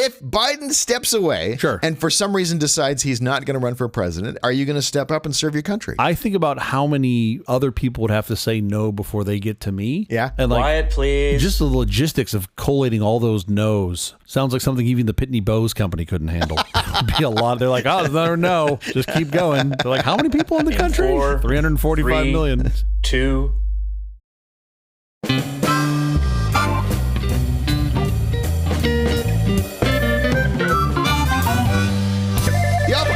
If Biden steps away and for some reason decides he's not going to run for president, are you going to step up and serve your country? I think about how many other people would have to say no before they get to me. Yeah. And like, quiet, please. Just the logistics of collating all those no's sounds like something even the Pitney Bowes company couldn't handle. It'd be a lot. They're like, oh, there's another no. Just keep going. They're like, how many people in the country? 345 million. 2.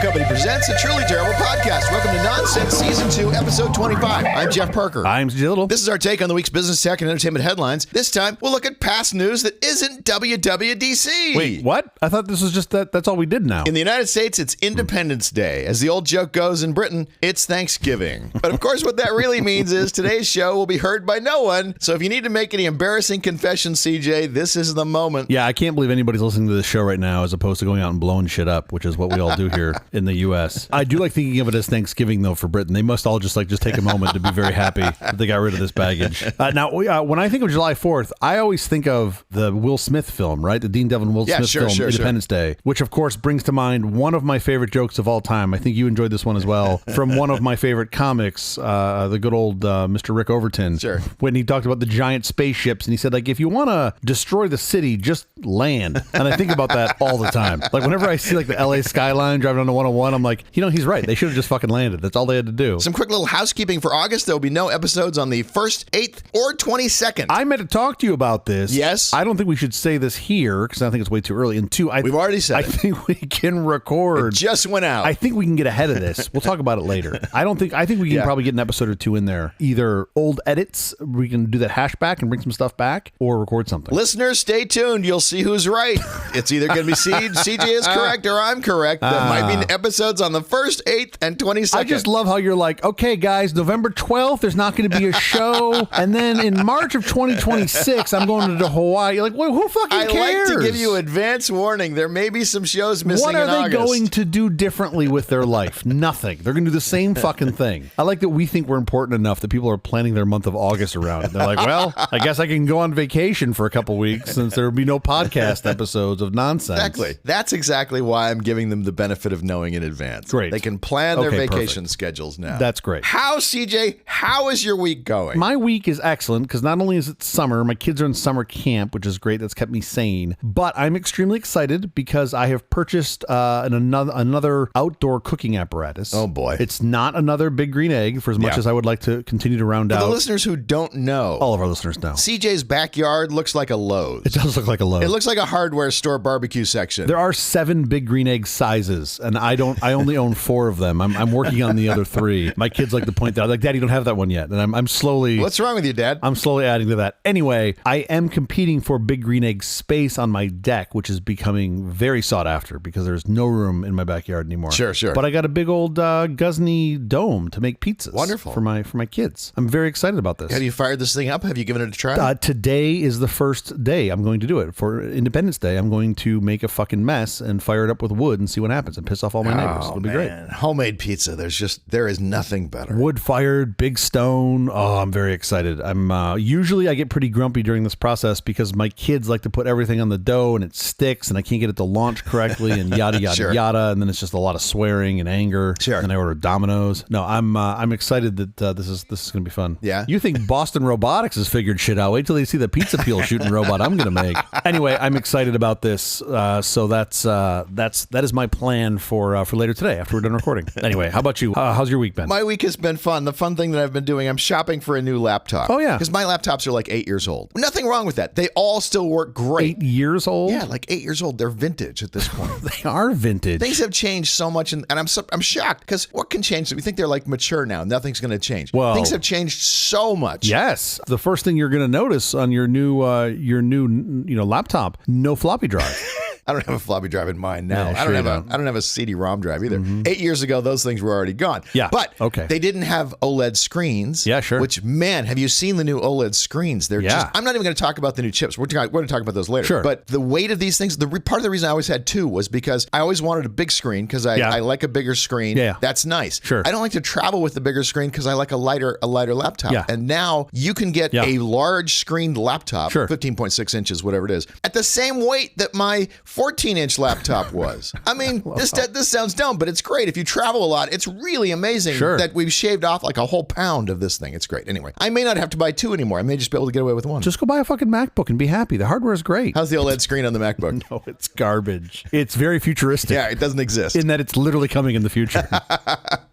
Company presents a truly terrible podcast. Welcome to Nonsense Season 2, Episode 25. I'm Jeff Parker. I'm Little. This is our take on the week's business, tech, and entertainment headlines. This time, we'll look at past news that isn't WWDC. Wait, what? I thought this was just that's all we did now. In the United States, it's Independence Day. As the old joke goes, in Britain, it's Thanksgiving. But of course, what that really means is today's show will be heard by no one. So if you need to make any embarrassing confessions, CJ, this is the moment. Yeah, I can't believe anybody's listening to this show right now as opposed to going out and blowing shit up, which is what we all do here in the U.S. I do like thinking of it as Thanksgiving, though, for Britain. They must all just take a moment to be very happy that they got rid of this baggage. Now, when I think of July 4th, I always think of the Will Smith film, right? The Dean Devlin Will Smith film, Independence Day, which, of course, brings to mind one of my favorite jokes of all time. I think you enjoyed this one as well, from one of my favorite comics, the good old Mr. Rick Overton. Sure. When he talked about the giant spaceships, and he said, if you want to destroy the city, just land. And I think about that all the time. Like, whenever I see, the LA skyline driving on the 101, I'm like, he's right. They should have just fucking landed. That's all they had to do. Some quick little housekeeping for August. There will be no episodes on the 1st, 8th, or 22nd. I meant to talk to you about this. Yes. I don't think we should say this here because I think it's way too early. And 2, we've already said I think we can record. It just went out. I think we can get ahead of this. We'll talk about it later. I think we can probably get an episode or 2 in there. Either old edits, we can do that hashback and bring some stuff back, or record something. Listeners, stay tuned. You'll see who's right. It's either going to be CJ is correct or I'm correct. There might be episodes on the 1st, 8th, and 22nd. I just love how you're like, okay, guys, November 12th, there's not going to be a show. And then in March of 2026, I'm going to Hawaii. You're like, well, who fucking cares? I like to give you advance warning. There may be some shows missing in August. What are they going to do differently with their life? Nothing. They're going to do the same fucking thing. I like that we think we're important enough that people are planning their month of August around it. They're like, well, I guess I can go on vacation for a couple weeks since there will be no podcast episodes of nonsense. Exactly. That's exactly why I'm giving them the benefit of knowing in advance. Great. They can plan their vacation schedules now. That's great. CJ, how is your week going? My week is excellent because not only is it summer, my kids are in summer camp, which is great. That's kept me sane. But I'm extremely excited because I have purchased another outdoor cooking apparatus. Oh, boy. It's not another big green egg for as much as I would like to continue to round out. For the listeners who don't know. All of our listeners know. CJ's backyard looks like a Lowe's. It does look like a Lowe's. It looks like a hardware store barbecue section. There are 7 big green egg sizes, and I only own 4 of them. I'm working on the other 3. My kids like to point that out. Like, Dad, you don't have that one yet. And I'm slowly... What's wrong with you, Dad? I'm slowly adding to that. Anyway, I am competing for big green egg space on my deck, which is becoming very sought after because there's no room in my backyard anymore. Sure. But I got a big old Guzney dome to make pizzas. Wonderful. For my kids. I'm very excited about this. Have you fired this thing up? Have you given it a try? Today is the first day I'm going to do it. For Independence Day, I'm going to make a fucking mess and fire it up with wood and see what happens and piss off all my neighbors. It'll be great. Homemade pizza. There is nothing better. Wood-fired, big stone. Oh, I'm very excited. Usually I get pretty grumpy during this process because my kids like to put everything on the dough and it sticks and I can't get it to launch correctly and yada, yada, yada. And then it's just a lot of swearing and anger. Sure. And I order Domino's. No, I'm excited that this is going to be fun. Yeah. You think Boston Robotics has figured shit out. Wait till they see the pizza peel shooting robot I'm going to make. Anyway, I'm excited about this. So that is my plan for later today after we're done recording. Anyway, how about you? How's your week been? My week has been fun. The fun thing that I've been doing, I'm shopping for a new laptop. Oh, yeah. Because my laptops are like 8 years old. Nothing wrong with that. They all still work great. 8 years old? Yeah, like 8 years old. They're vintage at this point. They are vintage. Things have changed so much, and I'm shocked because what can change? We think they're like mature now. Nothing's going to change. Well, things have changed so much. Yes. The first thing you're going to notice on your new laptop, no floppy drive. I don't have a floppy drive in mine now. Yeah, I don't have a CD-ROM drive either. 8 years ago, those things were already gone. Yeah. But okay. They didn't have OLED screens. Yeah, sure. Which, man, have you seen the new OLED screens? They're just, I'm not even going to talk about the new chips. We're going to talk about those later. Sure. But the weight of these things, part of the reason I always had 2 was because I always wanted a big screen because I like a bigger screen. Yeah. That's nice. Sure. I don't like to travel with the bigger screen because I like a lighter laptop. Yeah. And now you can get a large screened laptop, 15.6 inches, whatever it is, at the same weight that my 14-inch laptop was. I mean, this sounds dumb, but it's great. If you travel a lot, it's really amazing that we've shaved off like a whole pound of this thing. It's great. Anyway, I may not have to buy two anymore. I may just be able to get away with one. Just go buy a fucking MacBook and be happy. The hardware is great. How's the OLED screen on the MacBook? No, it's garbage. It's very futuristic. Yeah, it doesn't exist. In that it's literally coming in the future.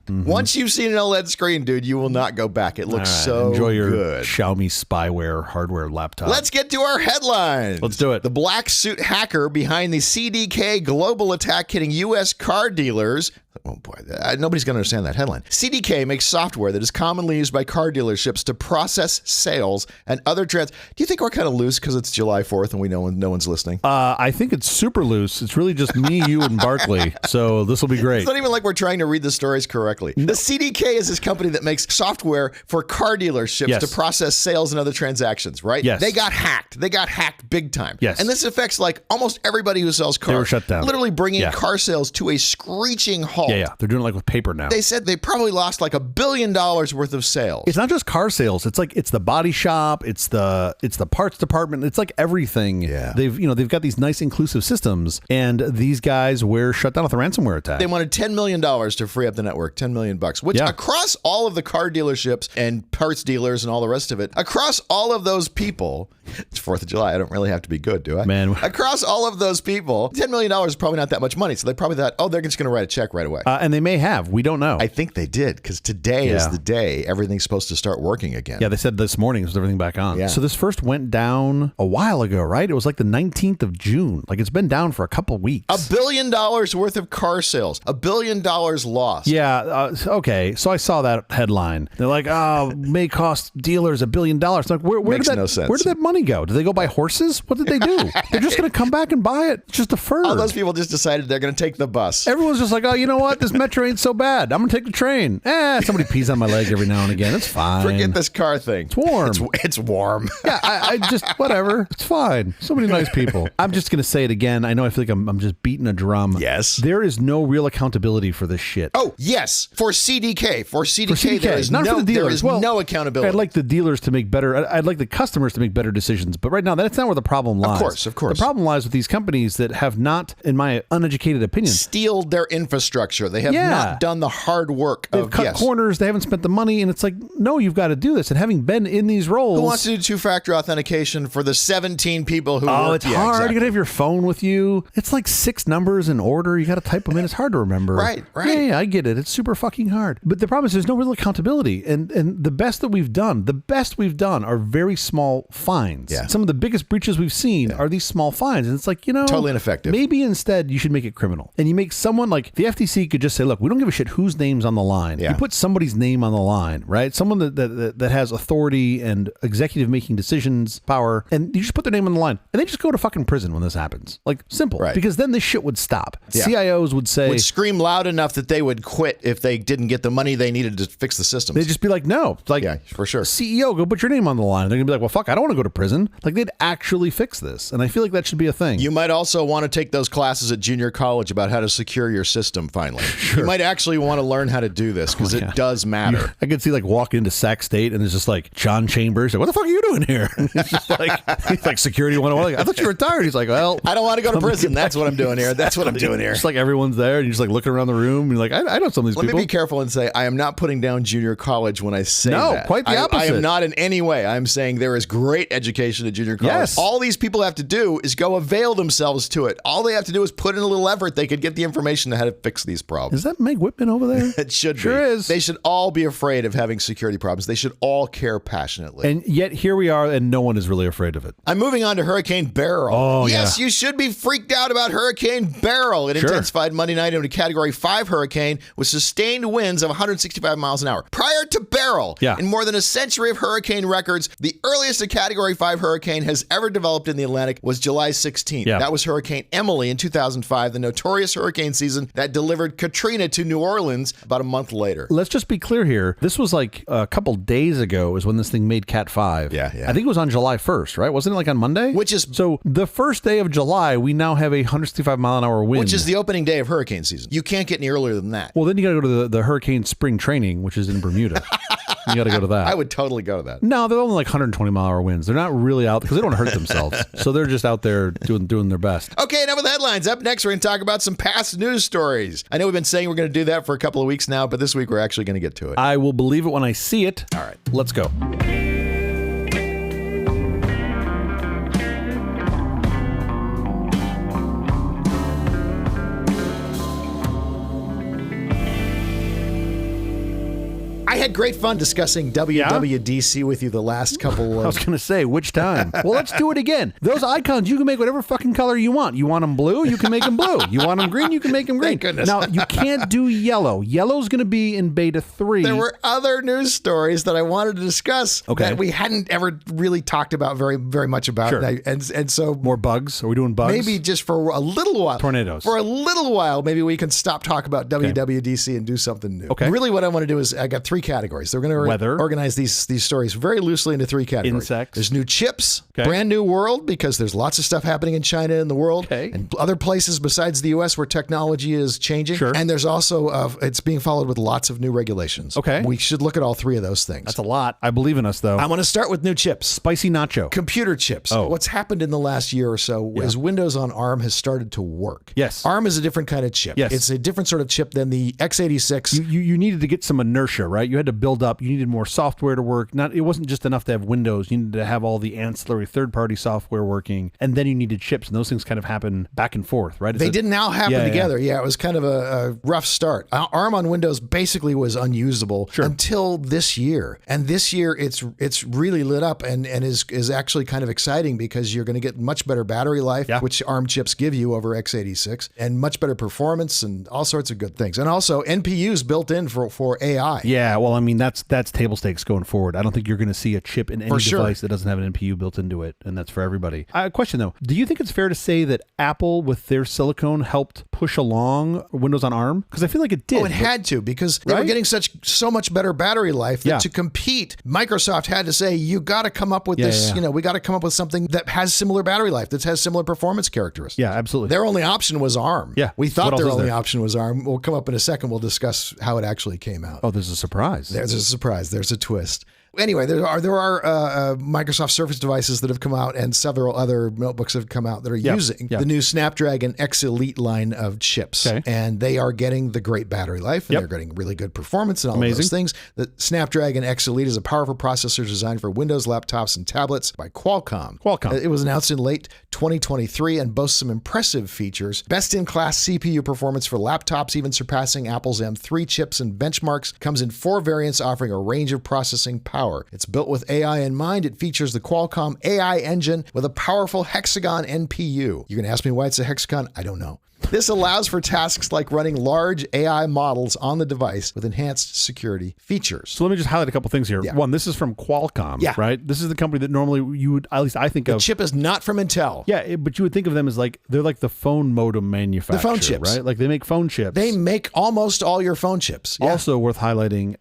Once you've seen an OLED screen, dude, you will not go back. It looks so Enjoy your good. Xiaomi spyware hardware laptop. Let's get to our headlines. Let's do it. The black suit hacker behind the CDK global attack hitting U.S. car dealers. Oh boy, nobody's going to understand that headline. CDK makes software that is commonly used by car dealerships to process sales and other trends. Do you think we're kind of loose because it's July 4th and we know no one's listening? I think it's super loose. It's really just me, you, and Barkley. So this will be great. It's not even like we're trying to read the stories correctly. The CDK is this company that makes software for car dealerships to process sales and other transactions, right? Yes. They got hacked. They got hacked big time. Yes. And this affects like almost everybody who sells cars. They were shut down. Literally bringing car sales to a screeching halt. Yeah. They're doing it like with paper now. They said they probably lost like $1 billion worth of sales. It's not just car sales. It's like it's the body shop. It's the parts department. It's like everything. Yeah. They've got these nice inclusive systems, and these guys were shut down with a ransomware attack. They wanted $10 million to free up the network, $10 million, which across all of the car dealerships and parts dealers and all the rest of it, across all of those people, it's 4th of July. I don't really have to be good, do I? Man. Across all of those people, $10 million is probably not that much money. So they probably thought, they're just going to write a check right away. And they may have. We don't know. I think they did, because today is the day everything's supposed to start working again. Yeah, they said this morning was everything back on. Yeah. So this first went down a while ago, right? It was like the 19th of June. Like it's been down for a couple weeks. $1 billion worth of car sales. $1 billion lost. Yeah. Okay. So I saw that headline. They're like, may cost dealers $1 billion. Like, where did no sense. Where did that money go? Did they go buy horses? What did they do? They're just going to come back and buy it. It's just deferred. All those people just decided they're going to take the bus. Everyone's just like, you know what? This metro ain't so bad. I'm going to take the train. Somebody pees on my leg every now and again. It's fine. Forget this car thing. It's warm. It's warm. Yeah, I just, whatever. It's fine. So many nice people. I'm just going to say it again. I know I feel like I'm just beating a drum. Yes. There is no real accountability for this shit. Oh, yes. For CDK. For CDK, there is not for the dealers. There is no accountability. I'd like the dealers to make better, I'd like the customers to make better decisions. But right now, that's not where the problem lies. Of course. The problem lies with these companies that have not, in my uneducated opinion, stealed their infrastructure. They have not done the hard work. They've cut corners. They haven't spent the money. And it's like, no, you've got to do this. And having been in these roles. Who wants to do two-factor authentication for the 17 people who work? It's hard. Exactly. You got to have your phone with you. It's like 6 numbers in order. You got to type them in. It's hard to remember. Right. Yeah, I get it. It's super fucking hard. But the problem is there's no real accountability. And the best we've done are very small fines. Yeah. Some of the biggest breaches we've seen are these small fines. And it's like, totally ineffective. Maybe instead you should make it criminal. And you make someone like the FTC could just say, look, we don't give a shit whose name's on the line. Yeah. You put somebody's name on the line, right? Someone that has authority and executive making decisions power, and you just put their name on the line, and they just go to fucking prison when this happens. Like, simple. Right. Because then this shit would stop. Yeah. CIOs would say... would scream loud enough that they would quit if they didn't get the money they needed to fix the systems. They'd just be like, no. Like, yeah, for sure. CEO, go put your name on the line. They're going to be like, well, fuck, I don't want to go to prison. Like, they'd actually fix this. And I feel like that should be a thing. You might also want to take those classes at junior college about how to secure your system, finally. Sure. You might actually want to learn how to do this, because it does matter. I could see, like, walking into Sac State, and it's just like, John Chambers, like, what the fuck are you doing here? And he's just like security 101. Like, I thought you were retired. He's like, well, I don't want to go to prison. That's what I'm doing here. That's what I'm doing here. Just like everyone's there, and you're just like looking around the room, and you're like, I know some of these people. Let me be careful and say, I am not putting down junior college when I say that. No, quite the opposite. I am not in any way. I'm saying there is great education at junior college. Yes. All these people have to do is go avail themselves to it. All they have to do is put in a little effort. They could get the information on how to fix these problems. Is that Meg Whitman over there? It should sure be. Is. They should all be afraid of having security problems. They should all care passionately. And yet here we are, and no one is really afraid of it. I'm moving on to Hurricane Beryl. Oh, yes, you should be freaked out about Hurricane Beryl. It intensified Monday night into a Category 5 hurricane with sustained winds of 165 miles an hour. Prior to Beryl, in more than a century of hurricane records, the earliest a Category 5 hurricane has ever developed in the Atlantic was July 16th. Yeah. That was Hurricane Emily in 2005, the notorious hurricane season that delivered Katrina to New Orleans about a month later. Let's just be clear here. This was like a couple days ago is when this thing made Cat 5. Yeah. I think it was on July 1st, right? Wasn't it like on Monday? So the first day of July, we now have a 165 mile an hour wind. Which is the opening day of hurricane season. You can't get any earlier than that. Well, then you got to go to the hurricane spring training, which is in Bermuda. You got to go to that. I would totally go to that. No, they're only like 120-mile-hour winds. They're not really out because they don't hurt themselves. So they're just out there doing their best. Okay, enough with headlines. Up next, we're going to talk about some past news stories. I know we've been saying we're going to do that for a couple of weeks now, but this week we're actually going to get to it. I will believe it when I see it. All right. Let's go. I had great fun discussing WWDC with you the last couple of... I was going to say, which time? Well, let's do it again. Those icons, you can make whatever fucking color you want. You want them blue? You can make them blue. You want them green? You can make them green. Thank goodness. Now, you can't do yellow. Yellow's going to be in beta 3. There were other news stories that I wanted to discuss that we hadn't ever really talked about very much about. Sure. And so... More bugs? Are we doing bugs? Maybe just for a little while. Tornadoes. For a little while, maybe we can stop talking about WWDC and do something new. Okay. Really what I want to do is, I got 3 categories. They're going to organize these stories very loosely into 3 categories. Insects. There's new chips, brand new world, because there's lots of stuff happening in China and the world, and other places besides the U.S. where technology is changing. Sure. And there's also, it's being followed with lots of new regulations. Okay. We should look at all 3 of those things. That's a lot. I believe in us, though. I want to start with new chips. Spicy nacho. Computer chips. Oh. What's happened in the last year or so is Windows on ARM has started to work. Yes. ARM is a different kind of chip. Yes. It's a different sort of chip than the x86. You needed to get some inertia, right? You had to build up. You needed more software to work. It wasn't just enough to have Windows. You needed to have all the ancillary third-party software working, and then you needed chips, and those things kind of happen back and forth, right? They didn't all happen together. Yeah, it was kind of a rough start. ARM on Windows basically was unusable until this year, and this year it's really lit up and is actually kind of exciting because you're going to get much better battery life, which ARM chips give you over x86, and much better performance and all sorts of good things, and also NPUs built in for AI. Yeah, well, I mean that's table stakes going forward. I don't think you're going to see a chip in any device that doesn't have an NPU built into it, and that's for everybody. Question though, do you think it's fair to say that Apple with their silicone helped push along Windows on ARM? Because I feel like it did. Oh, it had to, because they were getting so much better battery life that to compete, Microsoft had to say, you got to come up with this, we got to come up with something that has similar battery life, that has similar performance characteristics. Yeah, absolutely. Their only option was ARM. Yeah. We thought their only option was ARM. We'll come up in a second. We'll discuss how it actually came out. Oh, there's a surprise. There's a surprise. There's a twist. Anyway, there are Microsoft Surface devices that have come out, and several other notebooks have come out that are using the new Snapdragon X Elite line of chips. And they are getting the great battery life, and they're getting really good performance and all of those things. The Snapdragon X Elite is a powerful processor designed for Windows laptops and tablets by Qualcomm. It was announced in late 2023 and boasts some impressive features. Best-in-class CPU performance for laptops, even surpassing Apple's M3 chips and benchmarks. Comes in 4 variants offering a range of processing power. It's built with AI in mind. It features the Qualcomm AI engine with a powerful hexagon NPU. You're going to ask me why it's a hexagon? I don't know. This allows for tasks like running large AI models on the device with enhanced security features. So let me just highlight a couple things here. One, this is from Qualcomm, right? This is the company that normally you would, at least I think of. The chip is not from Intel. Yeah, but you would think of them as like, they're like the phone modem manufacturer. The phone chips. Right? Like they make phone chips. They make almost all your phone chips. Yeah. Also worth highlighting,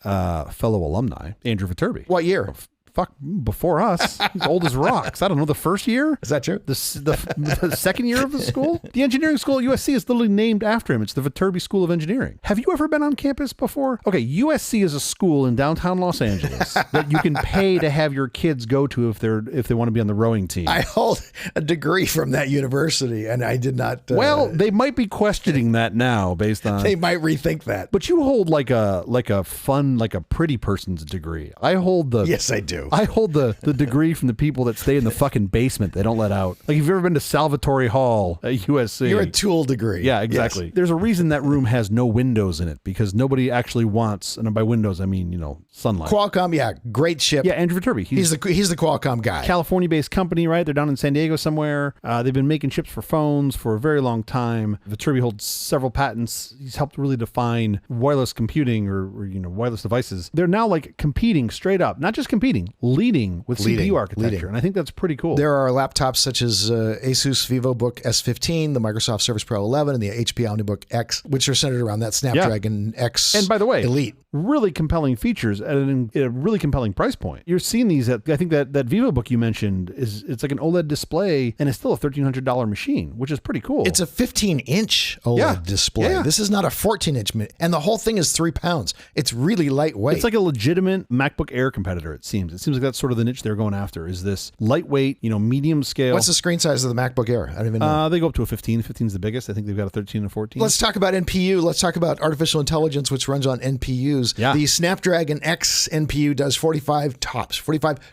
fellow alumni, Andrew Viterbi. What year? Fuck, before us. He's old as rocks. I don't know, the first year? Is that true? The second year of the school? The engineering school at USC is literally named after him. It's the Viterbi School of Engineering. Have you ever been on campus before? Okay, USC is a school in downtown Los Angeles that you can pay to have your kids go to if they want to be on the rowing team. I hold a degree from that university, and I did not... well, they might be questioning that now based on... They might rethink that. But you hold like a fun, like a pretty person's degree. I hold the... Yes, I do. I hold the degree from the people that stay in the fucking basement they don't let out. Like, if you've ever been to Salvatore Hall at USC. You're a tool degree. Yeah, exactly. Yes. There's a reason that room has no windows in it, because nobody actually wants, and by windows, I mean, sunlight. Qualcomm, great chip. Yeah, Andrew Viterbi. He's the Qualcomm guy. California-based company, right? They're down in San Diego somewhere. They've been making chips for phones for a very long time. Viterbi holds several patents. He's helped really define wireless computing or wireless devices. They're now like competing straight up, not just competing, leading with Leading. CPU architecture. And I think that's pretty cool. There are laptops such as Asus Vivobook S15, the Microsoft Surface Pro 11, and the HP OmniBook X, which are centered around that Snapdragon X And by the way, Elite. really compelling features at a really compelling price point. You're seeing these at, I think that Vivobook you mentioned it's like an OLED display and it's still a $1,300 machine, which is pretty cool. It's a 15-inch OLED display. Yeah. This is not a 14-inch, and the whole thing is 3 pounds. It's really lightweight. It's like a legitimate MacBook Air competitor, it seems. It seems like that's sort of the niche they're going after, is this lightweight, medium scale. What's the screen size of the MacBook Air? I don't even know. They go up to a 15. 15 is the biggest. I think they've got a 13 and 14. Let's talk about NPU. Let's talk about artificial intelligence, which runs on NPUs. Yeah. The Snapdragon X NPU does 45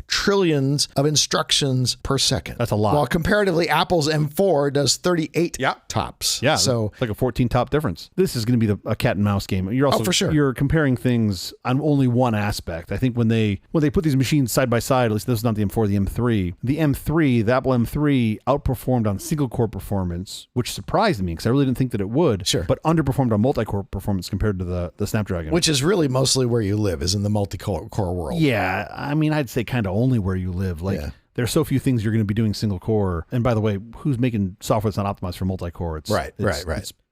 trillions of instructions per second. That's a lot. While comparatively, Apple's M4 does 38 tops. Yeah, So it's like a 14 top difference. This is going to be a cat and mouse game. You're also for sure. You're comparing things on only one aspect. I think when they put these machines side by side, at least this is not the M4, the M3. The Apple M3 outperformed on single core performance, which surprised me because I really didn't think that it would. Sure. But underperformed on multi-core performance compared to the Snapdragon. which is really mostly where you live, is in the multi-core world. Yeah, I mean, I'd say kind of only where you live. Like, there's so few things you're going to be doing single core. And by the way, who's making software that's not optimized for multi-core? Right.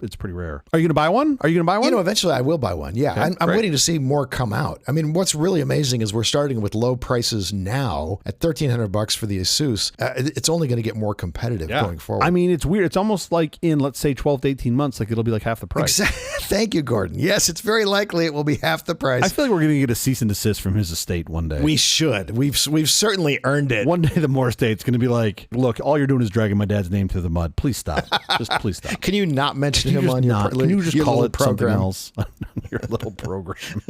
It's pretty rare. Are you going to buy one? Eventually I will buy one. Yeah, Okay, I'm great. waiting to see more come out. I mean, what's really amazing is we're starting with low prices now at $1,300 for the Asus. It's only going to get more competitive going forward. I mean, it's weird. It's almost like in, let's say, 12 to 18 months, like it'll be like half the price. Thank you, Gordon. Yes, it's very likely it will be half the price. I feel like we're going to get a cease and desist from his estate one day. We should. We've certainly earned it. One day the Moore estate's going to be like, look, all you're doing is dragging my dad's name through the mud. Please stop. Just please stop. Can you not mention Can him you just on your not? Can you just your call little it program? something else? Your little program,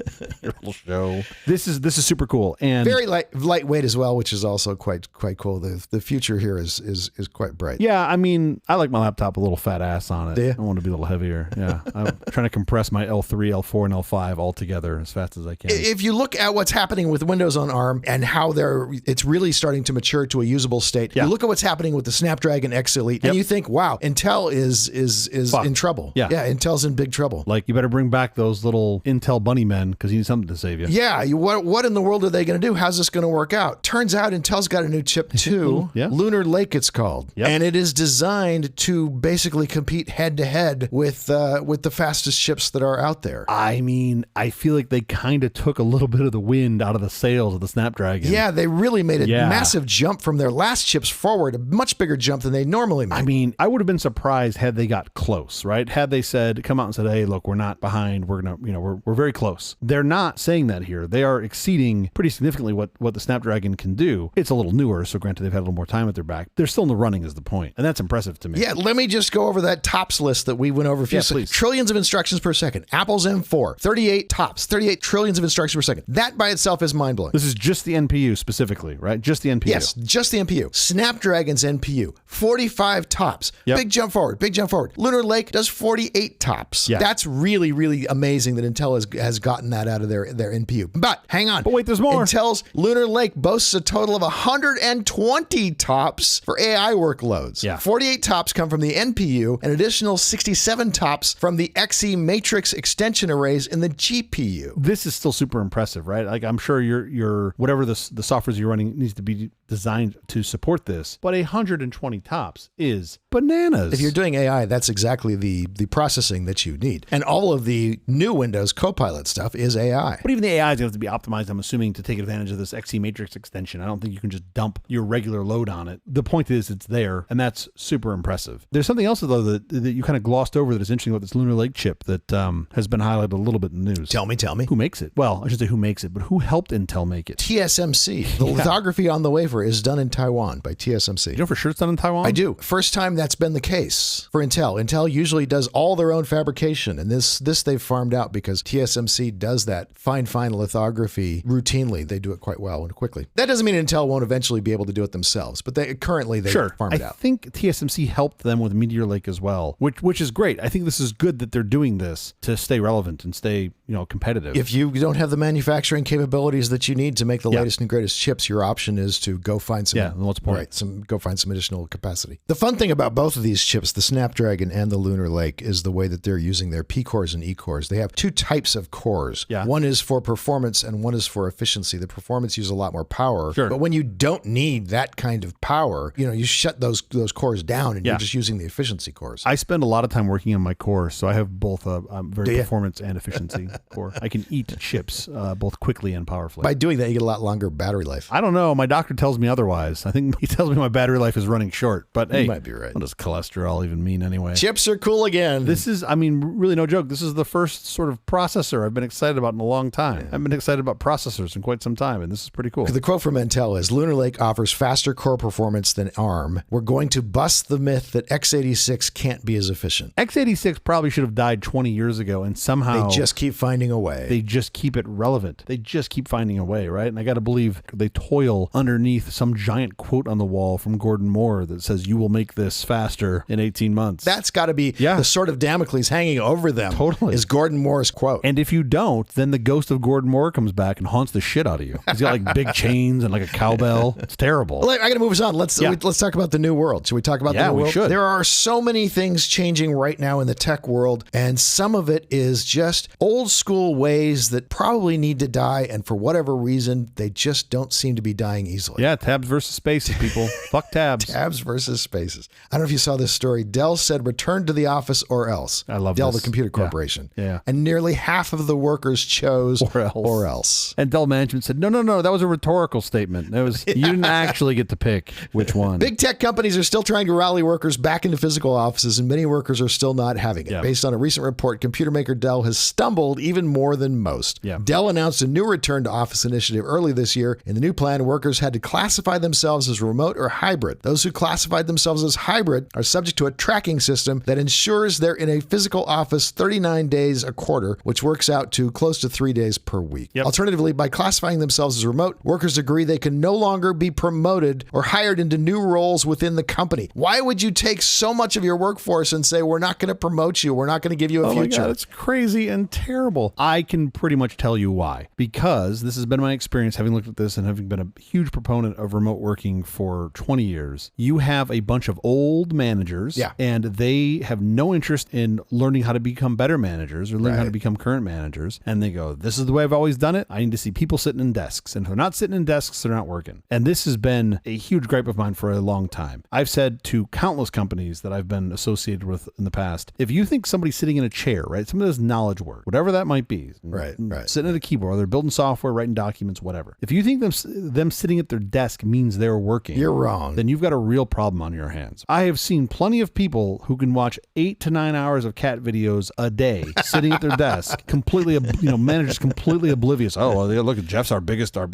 your little show. This is super cool and Very lightweight as well, which is also quite cool. The future here is quite bright. yeah. I mean, I like my laptop a little fat ass on it. Do you? I want to be a little heavier. Yeah, I'm trying to compress my L3, L4, and L5 all together as fast as I can. If you look at what's happening with Windows on ARM and how it's really starting to mature to a usable state, you look at what's happening with the Snapdragon X Elite, and you think, wow, Intel is in trouble. Yeah. Intel's in big trouble. Like, you better bring back those little Intel bunny men because you need something to save you. Yeah, what in the world are they going to do? How's this going to work out? Turns out Intel's got a new chip too. Yeah. Lunar Lake, it's called, and it is designed to basically compete head to head with the fastest chips that are out there. I mean, I feel like they kind of took a little bit of the wind out of the sails of the Snapdragon. Yeah, they really made a massive jump from their last chips forward, a much bigger jump than they normally make. I mean, I would have been surprised had they got close, right? Had they come out and said, hey, look, we're not behind. We're going to, we're very close. They're not saying that here. They are exceeding pretty significantly what the Snapdragon can do. It's a little newer, so granted they've had a little more time at their back. They're still in the running is the point. And that's impressive to me. Yeah, let me just go over that tops list that we went over a few please. trillions of instructions per second. Apple's M4, 38 tops, 38 trillions of instructions per second. That by itself is mind-blowing. This is just the NPU specifically, right? Just the NPU. Yes, just the NPU. Snapdragon's NPU, 45 tops. Yep. Big jump forward, big jump forward. Lunar Lake does 48 tops. Yeah. That's really, really amazing that Intel has gotten that out of their NPU. But hang on. But wait, there's more. Intel's Lunar Lake boasts a total of 120 tops for AI workloads. Yeah. 48 tops come from the NPU, an additional 67 tops from the Xe matrix extension arrays in the GPU. This is still super impressive, right? Like, I'm sure your whatever the software you're running needs to be designed to support this, but 120 tops is bananas. If you're doing AI, that's exactly the processing that you need. And all of the new Windows Copilot stuff is AI. But even the AI is going to have to be optimized, I'm assuming, to take advantage of this Xe matrix extension. I don't think you can just dump your regular load on it. The point is it's there, and that's super impressive. There's something else, though, that you kind of glossed over that is interesting about this Lunar Lake chip that has been highlighted a little bit in the news. Tell me. Who makes it? Well, I should say who makes it, but who helped Intel make it? TSMC. The lithography on the wafer is done in Taiwan by TSMC. You know for sure it's done in Taiwan? I do. First time that's been the case for Intel. Intel usually does all their own fabrication, and this they've farmed out because TSMC does that fine lithography routinely. They do it quite well and quickly. That doesn't mean Intel won't eventually be able to do it themselves, but they currently farm it out. I think TSMC helped them with Meteor Lake as well, which is great. I think this is good that they're doing this to stay relevant and stay competitive. If you don't have the manufacturing capabilities that you need to make the latest and greatest chips, your option is to go go find some. Yeah, what's the point? Right, go find some additional capacity. The fun thing about both of these chips, the Snapdragon and the Lunar Lake, is the way that they're using their P cores and E cores. They have two types of cores. Yeah. One is for performance and one is for efficiency. The performance uses a lot more power. Sure. But when you don't need that kind of power, you shut those cores down and you're just using the efficiency cores. I spend a lot of time working on my core, so I have both a very performance and efficiency core. I can eat chips both quickly and powerfully. By doing that, you get a lot longer battery life. I don't know. My doctor tells me otherwise. I think he tells me my battery life is running short. But hey, you might be right. What does cholesterol even mean anyway? Chips are cool again. This is, really no joke. This is the first sort of processor I've been excited about in a long time. I've been excited about processors in quite some time, and this is pretty cool. The quote from Intel is, Lunar Lake offers faster core performance than ARM. We're going to bust the myth that x86 can't be as efficient. x86 probably should have died 20 years ago, and somehow they just keep finding a way. They just keep it relevant. They just keep finding a way, right? And I got to believe they toil underneath some giant quote on the wall from Gordon Moore that says, you will make this faster in 18 months. That's got to be the sort of Damocles hanging over them. Totally. Is Gordon Moore's quote. And if you don't, then the ghost of Gordon Moore comes back and haunts the shit out of you. He's got like big chains and like a cowbell. It's terrible. Well, I got to move us on. Let's talk about the new world. Should we talk about the new world? We should. There are so many things changing right now in the tech world, and some of it is just old school ways that probably need to die, and for whatever reason, they just don't seem to be dying easily. Yeah, tabs versus spaces, people. Fuck tabs. Tabs versus spaces. I don't know if you saw this story. Dell said, return to the office or else. I love Dell, this. the computer corporation. Yeah. And nearly half of the workers chose or else. And Dell management said, no, that was a rhetorical statement. It was you didn't actually get to pick which one. Big tech companies are still trying to rally workers back into physical offices, and many workers are still not having it. Yeah. Based on a recent report, computer maker Dell has stumbled even more than most. Yeah. Dell announced a new return to office initiative early this year. In the new plan, workers had to classify themselves as remote or hybrid. Those who classified themselves as hybrid are subject to a tracking system that ensures they're in a physical office 39 days a quarter, which works out to close to 3 days per week. Yep. Alternatively, by classifying themselves as remote, workers agree they can no longer be promoted or hired into new roles within the company. Why would you take so much of your workforce and say, we're not going to promote you, we're not going to give you a future? My God, it's crazy and terrible. I can pretty much tell you why. Because this has been my experience having looked at this and having been a huge proponent of remote working for 20 years. You have a bunch of old managers, and they have no interest in learning how to become better managers or learning how to become current managers. And they go, this is the way I've always done it. I need to see people sitting in desks. And if they're not sitting in desks, they're not working. And this has been a huge gripe of mine for a long time. I've said to countless companies that I've been associated with in the past, if you think somebody sitting in a chair, right, somebody does knowledge work, whatever that might be, right, sitting at a keyboard, or they're building software, writing documents, whatever. If you think them sitting at their desk means they're working, you're wrong. Then you've got a real problem on your hands. I have seen plenty of people who can watch 8 to 9 hours of cat videos a day sitting at their desk, completely, managers completely oblivious. Oh, look at Jeff's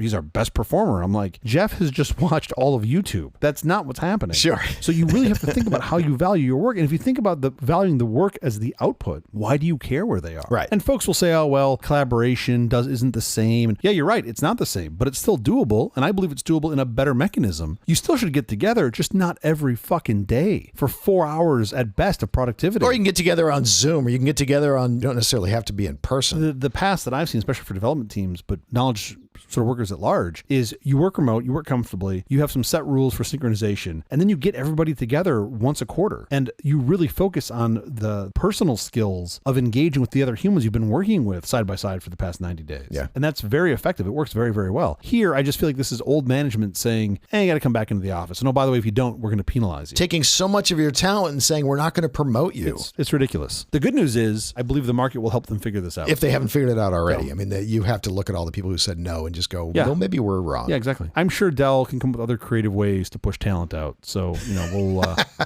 he's our best performer. I'm like, Jeff has just watched all of YouTube. That's not what's happening. Sure. So you really have to think about how you value your work. And if you think about valuing the work as the output, why do you care where they are? Right. And folks will say, oh, well, collaboration isn't the same. And yeah, you're right. It's not the same, but it's still doable. And I believe it's doable in a better mechanism. You still should get together, just not every fucking day for 4 hours at best of productivity. Or you can get together on Zoom, or you can get together on, you don't necessarily have to be in person. The past that I've seen, especially for development teams, but knowledge sort of workers at large, is you work remote, you work comfortably, you have some set rules for synchronization, and then you get everybody together once a quarter. And you really focus on the personal skills of engaging with the other humans you've been working with side by side for the past 90 days. Yeah. And that's very effective. It works very, very well. Here, I just feel like this is old management saying, hey, you got to come back into the office. And oh, by the way, if you don't, we're going to penalize you. Taking so much of your talent and saying, we're not going to promote you. It's ridiculous. The good news is, I believe the market will help them figure this out. If they haven't figured it out already. No. I mean, you have to look at all the people who said no and just go, well, maybe we're wrong. Yeah, exactly. I'm sure Dell can come up with other creative ways to push talent out. So,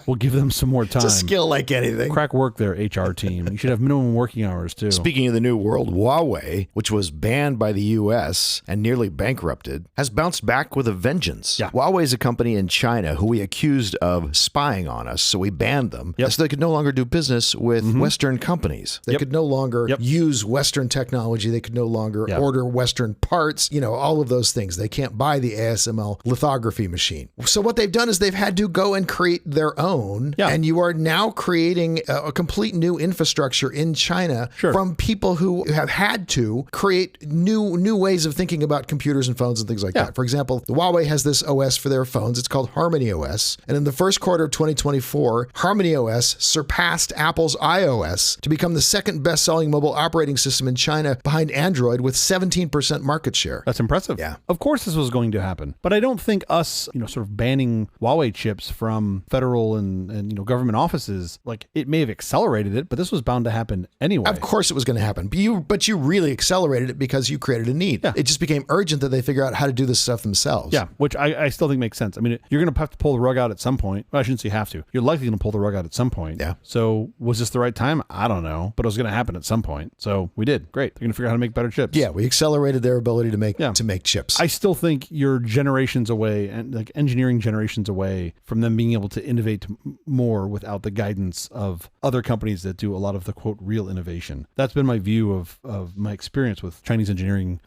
we'll give them some more time. It's a skill like anything. Crack work there, HR team. You should have minimum working hours too. Speaking of the new world, Huawei, which was banned by the U.S. and nearly bankrupted, has bounced back with a vengeance. Yeah. Huawei is a company in China who we accused of spying on us, so we banned them. Yep. So they could no longer do business with Western companies. They could no longer use Western technology. They could no longer order Western parts. all of those things. They can't buy the ASML lithography machine. So what they've done is they've had to go and create their own. Yeah. And you are now creating a complete new infrastructure in China from people who have had to create new ways of thinking about computers and phones and things like that. For example, Huawei has this OS for their phones. It's called Harmony OS. And in the first quarter of 2024, Harmony OS surpassed Apple's iOS to become the second best-selling mobile operating system in China behind Android with 17% market share. That's impressive. Yeah. Of course this was going to happen. But I don't think us, sort of banning Huawei chips from federal and government offices, like it may have accelerated it, but this was bound to happen anyway. Of course it was going to happen. But you really accelerated it because you created a need. Yeah. It just became urgent that they figure out how to do this stuff themselves. Yeah, which I still think makes sense. I mean, you're going to have to pull the rug out at some point. Well, I shouldn't say have to. You're likely going to pull the rug out at some point. Yeah. So was this the right time? I don't know, but it was going to happen at some point. So we did. Great. They're going to figure out how to make better chips. Yeah, we accelerated their ability to make chips. I still think you're generations away, and like engineering generations away from them being able to innovate more without the guidance of other companies that do a lot of the quote real innovation. That's been my view of my experience with Chinese engineering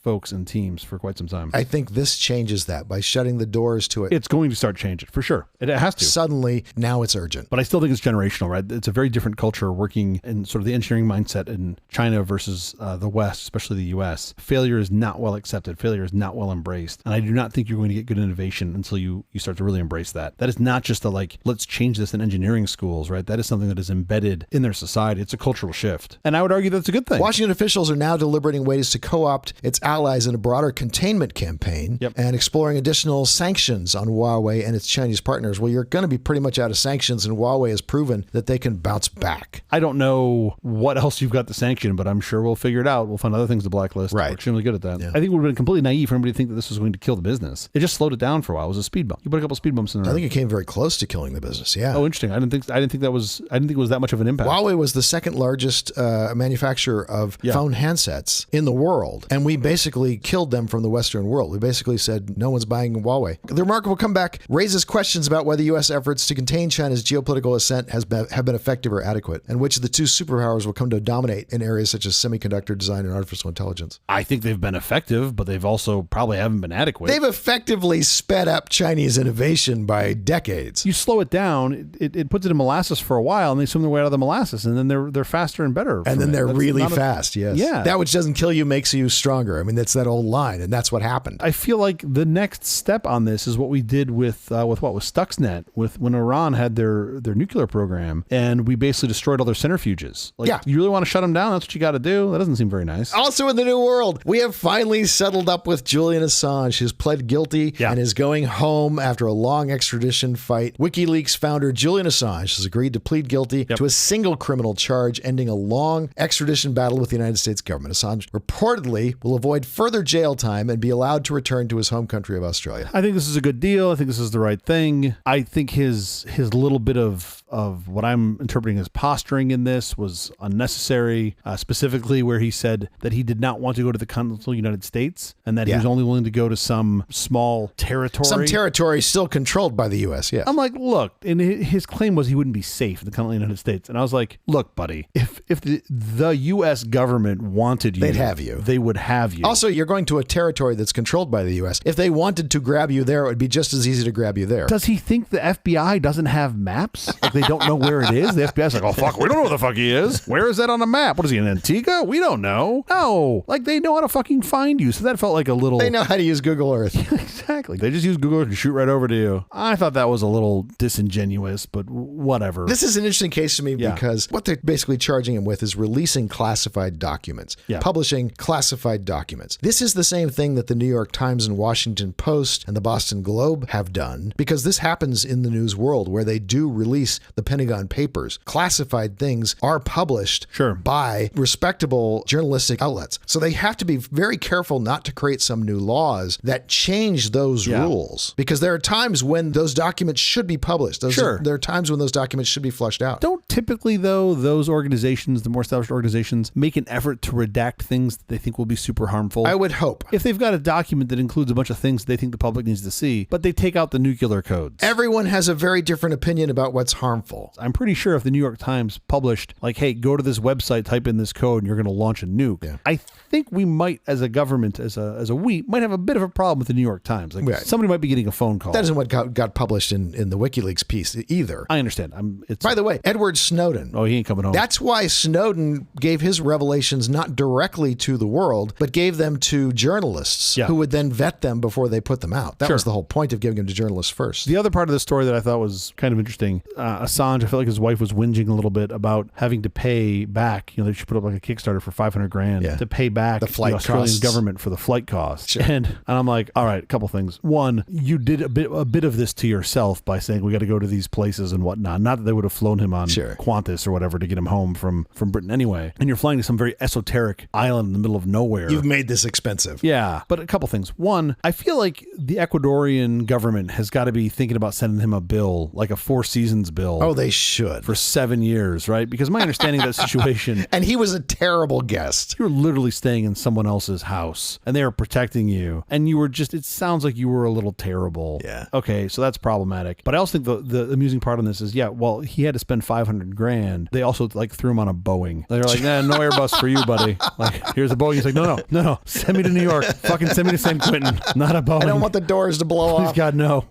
folks and teams for quite some time. I think this changes that by shutting the doors to it. It's going to start changing for sure. It has to. Suddenly, now it's urgent. But I still think it's generational, right? It's a very different culture working in sort of the engineering mindset in China versus the West, especially the US. Failure is not well accepted. Failure is not well embraced. And I do not think you're going to get good innovation until you start to really embrace that. That is not just let's change this in engineering schools, right? That is something that is embedded in their society. It's a cultural shift. And I would argue that's a good thing. Washington officials are now deliberating ways to co-opt its allies in a broader containment campaign and exploring additional sanctions on Huawei and its Chinese partners. Well, you're going to be pretty much out of sanctions, and Huawei has proven that they can bounce back. I don't know what else you've got to sanction, but I'm sure we'll figure it out. We'll find other things to blacklist. Right. We're extremely good at that. Yeah. I think it would have been completely naive for anybody to think that this was going to kill the business. It just slowed it down for a while. It was a speed bump. You put a couple speed bumps in there. I think it came very close to killing the business. Yeah. Oh, interesting. I didn't think it was that much of an impact. Huawei was the second largest manufacturer of phone handsets in the world, and we basically killed them from the Western world. We basically said no one's buying Huawei. The remarkable comeback raises questions about whether U.S. efforts to contain China's geopolitical ascent have been effective or adequate, and which of the two superpowers will come to dominate in areas such as semiconductor design and artificial intelligence. I think they've been effective, but they've also probably haven't been adequate. They've effectively sped up Chinese innovation by decades. You slow it down, it puts it in molasses for a while, and they swim their way out of the molasses, and then they're faster and better. And then they're really fast, yes. Yeah. That which doesn't kill you makes you stronger. I mean, that's that old line, and that's what happened. I feel like the next step on this is what we did with Stuxnet, with when Iran had their nuclear program, and we basically destroyed all their centrifuges. You really want to shut them down? That's what you got to do? That doesn't seem very nice. Also in the new world, we have finally settled up with Julian Assange, who's pled guilty and is going home after a long extradition fight. WikiLeaks founder Julian Assange has agreed to plead guilty to a single criminal charge, ending a long extradition battle with the United States government. Assange reportedly will avoid further jail time and be allowed to return to his home country of Australia. I think this is a good deal. I think this is the right thing. I think his little bit of what I'm interpreting as posturing in this was unnecessary, specifically where he said that he did not want to go to the continental United States and that he was only willing to go to some small territory. Some territory still controlled by the U.S., yes. I'm like, look, and his claim was he wouldn't be safe in the continental United States. And I was like, look, buddy, if the U.S. government wanted you, they'd have you. They would have you. Also, you're going to a territory that's controlled by the U.S. If they wanted to grab you there, it would be just as easy to grab you there. Does he think the FBI doesn't have maps? Like they don't know where it is? The FBI's like, oh, fuck, we don't know where the fuck he is. Where is that on a map? What is he, in Antigua? We don't know. No. Like they know how to fucking find you. So that felt like a little... They know how to use Google Earth. Exactly. They just use Google Earth to shoot right over to you. I thought that was a little disingenuous, but whatever. This is an interesting case to me because what they're basically charging him with is releasing classified documents, publishing classified documents. This is the same thing that the New York Times and Washington Post and the Boston Globe have done, because this happens in the news world where they do release the Pentagon Papers. Classified things are published by respectable journalistic outlets. So they have to be very careful not to create some new laws that change those rules, because there are times when those documents should be published. There are times when those documents should be flushed out. Don't typically, though, those organizations, the more established organizations, make an effort to redact things that they think will be super harmful? I would hope. If they've got a document that includes a bunch of things they think the public needs to see, but they take out the nuclear codes. Everyone has a very different opinion about what's harmful. I'm pretty sure if the New York Times published, like, hey, go to this website, type in this code, and you're going to launch a nuke. I think we might, as a government, government as a we might have a bit of a problem with the New York Times. Like somebody might be getting a phone call. That isn't what got published in the WikiLeaks piece either. I understand. By the way, Edward Snowden. Oh, he ain't coming home. That's why Snowden gave his revelations not directly to the world, but gave them to journalists who would then vet them before they put them out. That was the whole point of giving them to journalists first. The other part of the story that I thought was kind of interesting, Assange, I felt like his wife was whinging a little bit about having to pay back, they should put up like a Kickstarter for $500,000 to pay back the Australian government for the flight costs. Sure. And I'm like, all right, a couple things. One, you did a bit of this to yourself by saying we got to go to these places and whatnot. Not that they would have flown him on Qantas or whatever to get him home from Britain anyway. And you're flying to some very esoteric island in the middle of nowhere. You've made this expensive. Yeah, but a couple things. One, I feel like the Ecuadorian government has got to be thinking about sending him a bill, like a Four Seasons bill. Oh, they should. For 7 years, right? Because my understanding of that situation... And he was a terrible guest. You were literally staying in someone else's house, and they were protecting you, and you were just... It sounds like you were a little terrible. Yeah. Okay, so that's problematic. But I also think the amusing part on this is, well, he had to spend $500,000. They also threw him on a Boeing. They're like, nah, no Airbus for you, buddy. Like, here's a Boeing. He's like, no, send me to New York. Fucking send me to San Quentin, not a Boeing. I don't want the doors to blow off. Please God, no.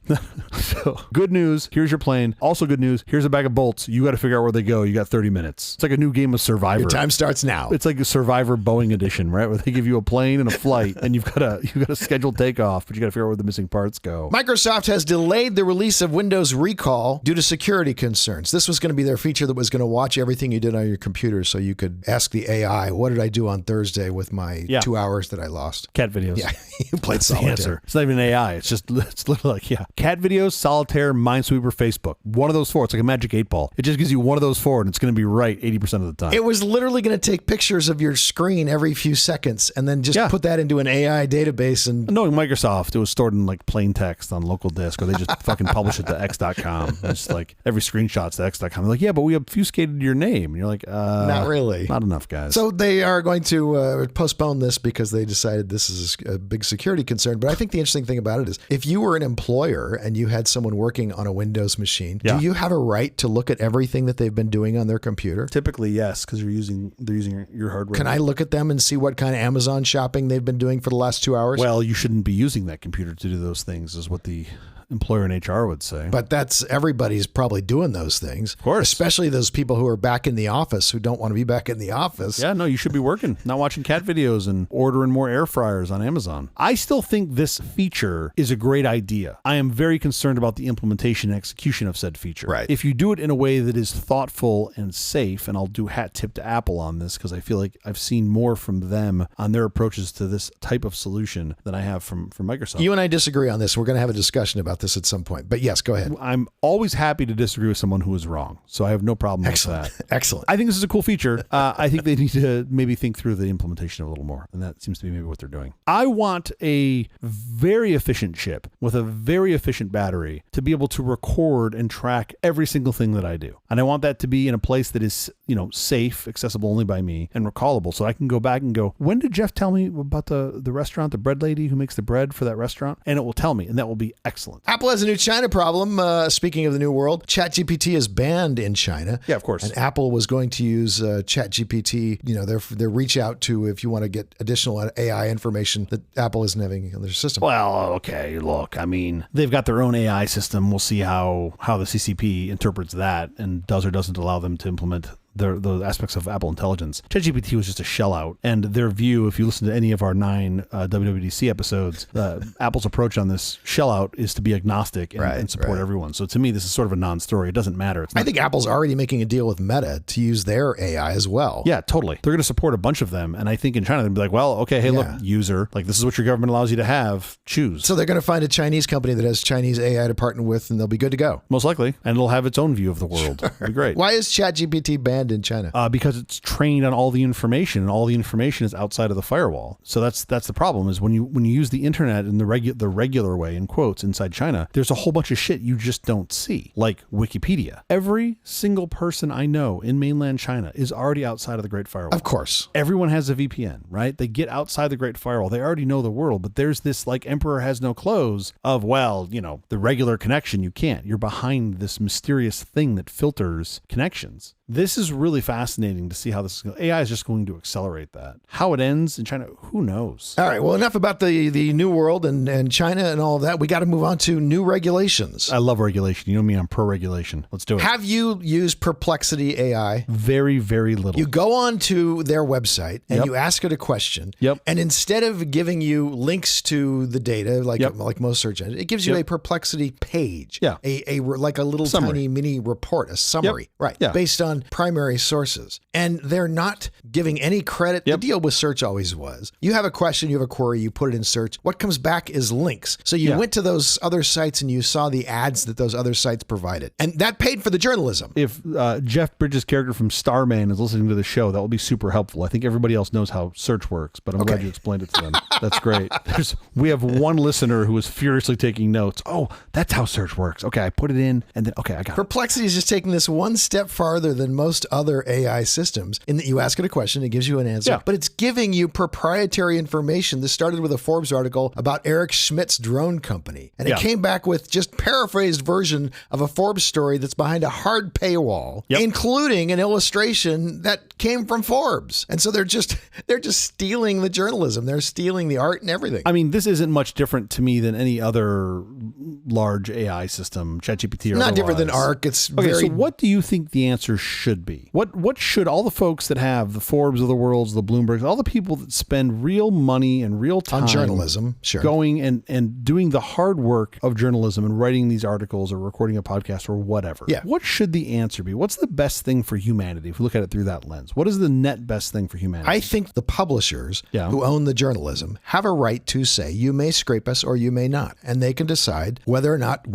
So, good news. Here's your plane. Also good news. Here's a bag of bolts. You got to figure out where they go. You got 30 minutes. It's like a new game of Survivor. Your time starts now. It's like a Survivor Boeing edition, right? Where they give you a plane and a flight, and you've got a scheduled takeoff, but you got to figure out where the missing parts go. Microsoft has delayed the release of Windows Recall due to security concerns. This was going to be their feature that was going to watch everything you did on your computer, so you could ask the AI, what did I do on Thursday with my 2 hours that I lost? Cat videos. Yeah, you played That's solitaire. The answer. It's not even AI. It's literally like, cat videos, solitaire, Minesweeper, Facebook. One of those four. It's like a magic 8-ball. It just gives you one of those four, and it's going to be right 80% of the time. It was literally going to take pictures of your screen every few seconds and then just put that into an AI database. And knowing Microsoft, it was stored in like plain text on local disk, or they just fucking publish it to x.com. It's like every screenshot's to x.com. They're like, yeah, but we obfuscated your name. And you're like, not really. Not enough, guys. So they are going to postpone this because they decided this is a big security concern. But I think the interesting thing about it is if you were an employer and you had someone working on a Windows machine, do you have a right to look at everything that they've been doing on their computer? Typically, yes, because they're using your hardware. Can I look at them and see what kind of Amazon shopping they've been doing for the last 2 hours? Well, you shouldn't be using that computer to do those things, is what the employer in HR would say. But everybody's probably doing those things. Of course. Especially those people who are back in the office who don't want to be back in the office. Yeah, no, you should be working, not watching cat videos and ordering more air fryers on Amazon. I still think this feature is a great idea. I am very concerned about the implementation and execution of said feature. Right. If you do it in a way that is thoughtful and safe, and I'll do hat tip to Apple on this because I feel like I've seen more from them on their approaches to this type of solution than I have from Microsoft. You and I disagree on this. We're going to have a discussion about this at some point. But yes, go ahead. I'm always happy to disagree with someone who is wrong. So I have no problem with that. Excellent. I think this is a cool feature. I think they need to maybe think through the implementation a little more. And that seems to be maybe what they're doing. I want a very efficient chip with a very efficient battery to be able to record and track every single thing that I do. And I want that to be in a place that is, safe, accessible only by me, and recallable. So I can go back and go, when did Jeff tell me about the restaurant, the bread lady who makes the bread for that restaurant? And it will tell me, and that will be excellent. Apple has a new China problem. Speaking of the new world, ChatGPT is banned in China. Yeah, of course. And Apple was going to use ChatGPT, their reach out to if you want to get additional AI information that Apple isn't having in their system. Well, okay, look, I mean, they've got their own AI system. We'll see how the CCP interprets that and does or doesn't allow them to implement the aspects of Apple Intelligence. ChatGPT was just a shell out. And their view, if you listen to any of our 9 WWDC episodes, Apple's approach on this shell out is to be agnostic and support everyone. So to me, this is sort of a non-story. It doesn't matter. I think Apple's already making a deal with Meta to use their AI as well. Yeah, totally. They're going to support a bunch of them. And I think in China, they'd be like, well, okay, hey, look, user, like this is what your government allows you to have. Choose. So they're going to find a Chinese company that has Chinese AI to partner with, and they'll be good to go. Most likely. And it'll have its own view of the world. It'll be great. Why is ChatGPT banned in China? Because it's trained on all the information, and all the information is outside of the firewall. So that's the problem is when you use the internet in the regular way, in quotes, inside China, there's a whole bunch of shit you just don't see, like Wikipedia. Every single person I know in mainland China is already outside of the Great Firewall. Of course. Everyone has a VPN, right? They get outside the Great Firewall. They already know the world, but there's this like emperor has no clothes of, the regular connection, you can't. You're behind this mysterious thing that filters connections. This is really fascinating to see how this is going. AI is just going to accelerate that. How it ends in China, who knows? All right. Well, enough about the new world and China and all of that. We got to move on to new regulations. I love regulation. You know me, I'm pro-regulation. Let's do it. Have you used Perplexity AI? Very, very little. You go on to their website and you ask it a question. Yep. And instead of giving you links to the data, like most search engines, it gives you a Perplexity page. Yeah. Like a little Summary. tiny mini report, a summary. Right. Yeah. Based on primary sources. And they're not giving any credit. The deal with search always was, you have a question, you have a query, you put it in search. What comes back is links. So you went to those other sites and you saw the ads that those other sites provided. And that paid for the journalism. If Jeff Bridges' character from Starman is listening to the show, that will be super helpful. I think everybody else knows how search works, but I'm glad you explained it to them. That's great. We have one listener who is furiously taking notes. Oh, that's how search works. Okay, I put it in, and then, I got it. Perplexity is just taking this one step farther than most other AI systems in that you ask it a question, it gives you an answer, but it's giving you proprietary information. This started with a Forbes article about Eric Schmidt's drone company, and it came back with just paraphrased version of a Forbes story that's behind a hard paywall, including an illustration that came from Forbes. And so they're just stealing the journalism. They're stealing the art and everything. I mean, this isn't much different to me than any other large AI system, ChatGPT or not otherwise. different than ARC. It's So what do you think the answer should be? What should all the folks that have the Forbes of the worlds, the Bloombergs, all the people that spend real money and real time on journalism, going and doing the hard work of journalism and writing these articles or recording a podcast or whatever. What should the answer be? What's the best thing for humanity if we look at it through that lens? What is the net best thing for humanity? I think the publishers who own the journalism have a right to say, you may scrape us or you may not. And they can decide whether or not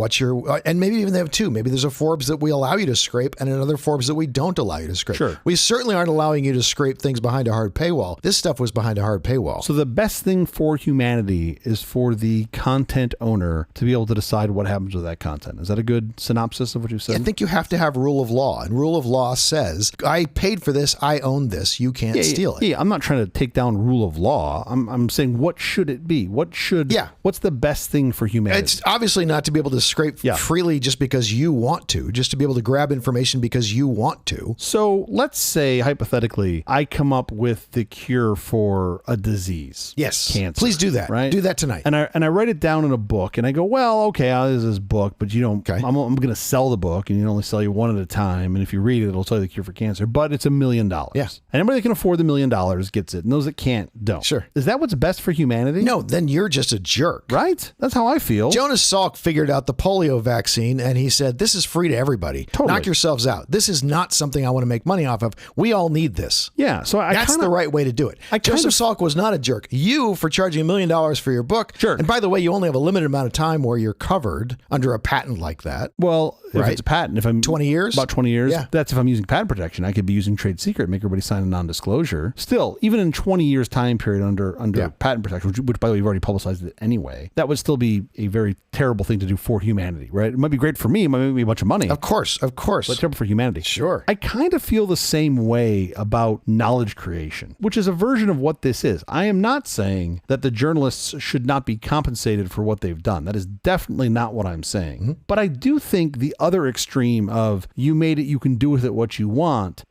and maybe even they have two. Maybe there's a Forbes that we allow you to scrape and another Forbes that we don't allow you to scrape. Sure. We certainly aren't allowing you to scrape things behind a hard paywall. This stuff was behind a hard paywall. So the best thing for humanity is for the content owner to be able to decide what happens with that content. Is that a good synopsis of what you said? I think you have to have rule of law. And rule of law says, I paid for this, I own this, you can't steal it. Yeah, I'm not trying to take down rule of law. I'm saying, what should it be? What's the best thing for humanity? It's obviously not to be able to scrape freely just because you want to, just to be able to grab information because you want to. So let's say, hypothetically, I come up with the cure for a disease. Yes. Cancer. Please do that. Right? Do that tonight. And I write it down in a book and I go, well, okay, there's this book, but I'm going to sell the book and you only sell you one at a time. And if you read it, it'll tell you the cure for cancer, but it's $1 million. Yes. And anybody that can afford the $1 million gets it. And those that can't, don't. Sure. Is that what's best for humanity? No, then you're just a jerk. Right? That's how I feel. Jonas Salk figured out the polio vaccine and he said, this is free to everybody. Totally. Knock yourselves out. This is not something I want to make money off of. We all need this. Yeah. So that's the right way to do it. Joseph Salk was not a jerk. You for charging $1 million for your book. Sure. And by the way, you only have a limited amount of time where you're covered under a patent like that. Well, if it's a patent, if I'm 20 years, about 20 years, yeah. That's if I'm using patent protection. I could be using trade secret, make everybody sign a non-disclosure. Still, even in 20 years time period under patent protection, which by the way, you've already publicized it anyway, that would still be a very terrible thing to do for humanity, right? It might be great for me, it might make me a bunch of money. Of course. But terrible for humanity. Sure. I kind of feel the same way about knowledge creation, which is a version of what this is. I am not saying that the journalists should not be compensated for what they've done. That is definitely not what I'm saying. Mm-hmm. But I do think the other extreme of you made it, you can do with it what you want,